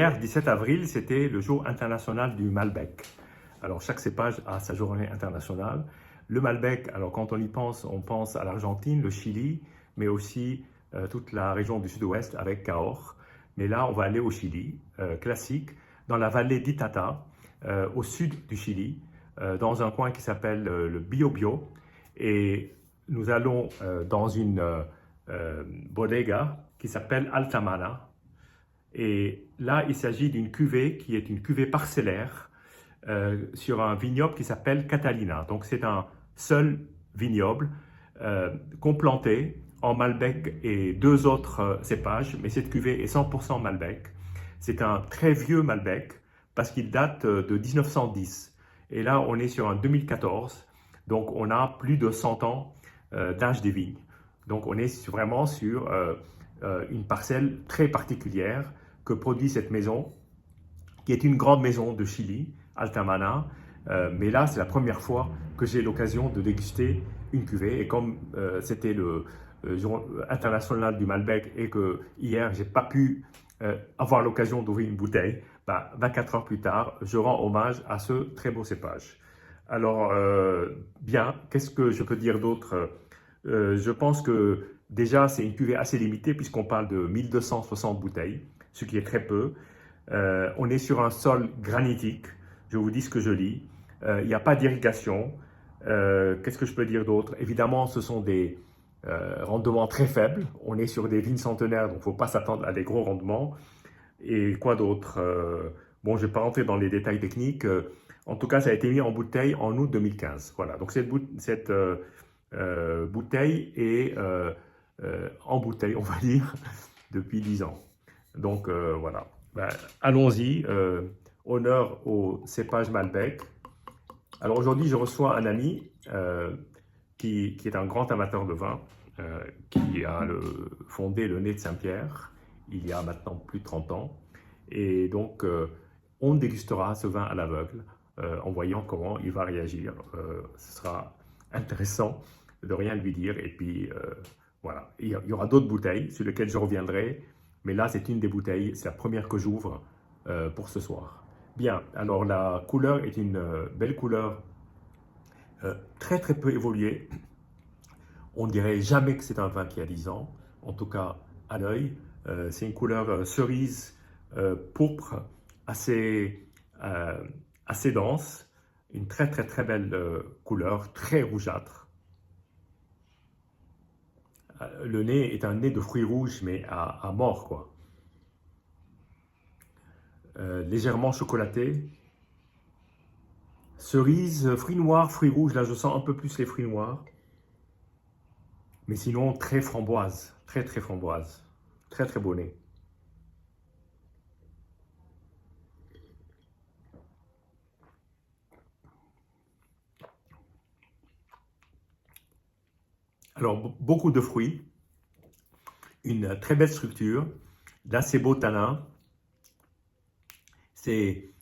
Hier, 17 avril, c'était le jour international du Malbec. Alors, chaque cépage a sa journée internationale. Le Malbec, alors quand on y pense, on pense à l'Argentine, le Chili, mais aussi toute la région du sud-ouest avec Cahors. Mais là, on va aller au Chili, classique, dans la vallée d'Itata, au sud du Chili, dans un coin qui s'appelle le Biobío. Et nous allons dans une bodega qui s'appelle Altamana. Et là, il s'agit d'une cuvée qui est une cuvée parcellaire sur un vignoble qui s'appelle Catalina. Donc, c'est un seul vignoble complanté en Malbec et deux autres cépages, mais cette cuvée est 100% Malbec. C'est un très vieux Malbec parce qu'il date de 1910. Et là, on est sur un 2014, donc on a plus de 100 ans d'âge des vignes. Donc, on est vraiment sur une parcelle très particulière que produit cette maison, qui est une grande maison de Chili, Altamana. Mais là, c'est la première fois que j'ai l'occasion de déguster une cuvée. Et comme c'était le jour international du Malbec et que hier, je n'ai pas pu avoir l'occasion d'ouvrir une bouteille, 24 heures plus tard, je rends hommage à ce très beau cépage. Alors, bien, qu'est-ce que je peux dire d'autre? Je pense que déjà, c'est une cuvée assez limitée puisqu'on parle de 1260 bouteilles, ce qui est très peu. On est sur un sol granitique, je vous dis ce que je lis. Il n'y a pas d'irrigation. Qu'est-ce que je peux dire d'autre? Évidemment, ce sont des rendements très faibles. On est sur des vignes centenaires, donc il ne faut pas s'attendre à des gros rendements. Et quoi d'autre? Bon, je ne vais pas rentrer dans les détails techniques. En tout cas, ça a été mis en bouteille en août 2015. Voilà, donc cette bouteille est en bouteille, on va dire, depuis 10 ans. Donc voilà, allons-y, honneur au cépage Malbec. Alors aujourd'hui, je reçois un ami qui est un grand amateur de vin, qui a fondé le Nez de Saint-Pierre il y a maintenant plus de 30 ans. Et donc, on dégustera ce vin à l'aveugle en voyant comment il va réagir. Ce sera intéressant de rien lui dire. Et puis, voilà, il y aura d'autres bouteilles sur lesquelles je reviendrai. Mais là, c'est une des bouteilles, c'est la première que j'ouvre pour ce soir. Bien, alors la couleur est une belle couleur très très peu évoluée. On ne dirait jamais que c'est un vin qui a 10 ans, en tout cas à l'œil. C'est une couleur cerise pourpre, assez dense, une très très très belle couleur, très rougeâtre. Le nez est un nez de fruits rouges, mais à mort, quoi. Légèrement chocolaté. Cerise, fruits noirs, fruits rouges, là je sens un peu plus les fruits noirs. Mais sinon, très framboise, très très framboise. Très très beau nez. Alors, beaucoup de fruits, une très belle structure, d'assez beaux tanins. C'est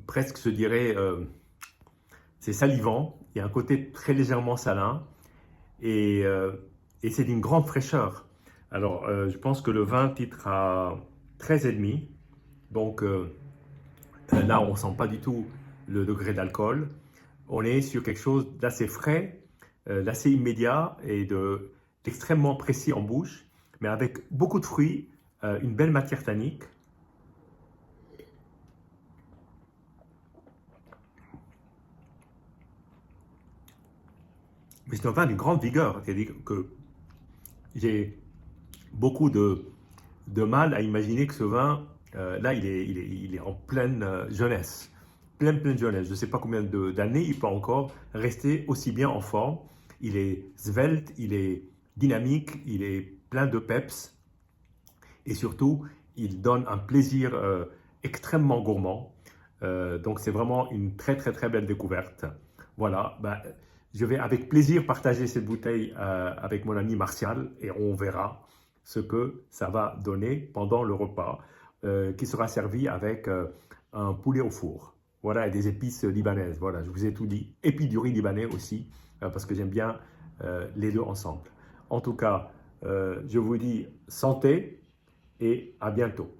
presque, je dirais, c'est salivant. Il y a un côté très légèrement salin et c'est d'une grande fraîcheur. Alors, je pense que le vin titre à 13,5. Donc, là, on ne sent pas du tout le degré d'alcool. On est sur quelque chose d'assez frais, d'assez immédiat et d'extrêmement précis en bouche, mais avec beaucoup de fruits, une belle matière tannique. Mais c'est un vin d'une grande vigueur, c'est-à-dire que j'ai beaucoup de mal à imaginer que ce vin, là, il est en pleine jeunesse. Pleine jeunesse. Je ne sais pas combien d'années il peut encore rester aussi bien en forme. Il est svelte, il est dynamique, il est plein de peps. Et surtout, il donne un plaisir extrêmement gourmand. Donc, c'est vraiment une très, très, très belle découverte. Voilà, je vais avec plaisir partager cette bouteille avec mon ami Martial et on verra ce que ça va donner pendant le repas qui sera servi avec un poulet au four. Voilà, et des épices libanaises. Voilà, je vous ai tout dit. Et puis du riz libanais aussi, parce que j'aime bien les deux ensemble. En tout cas, je vous dis santé et à bientôt.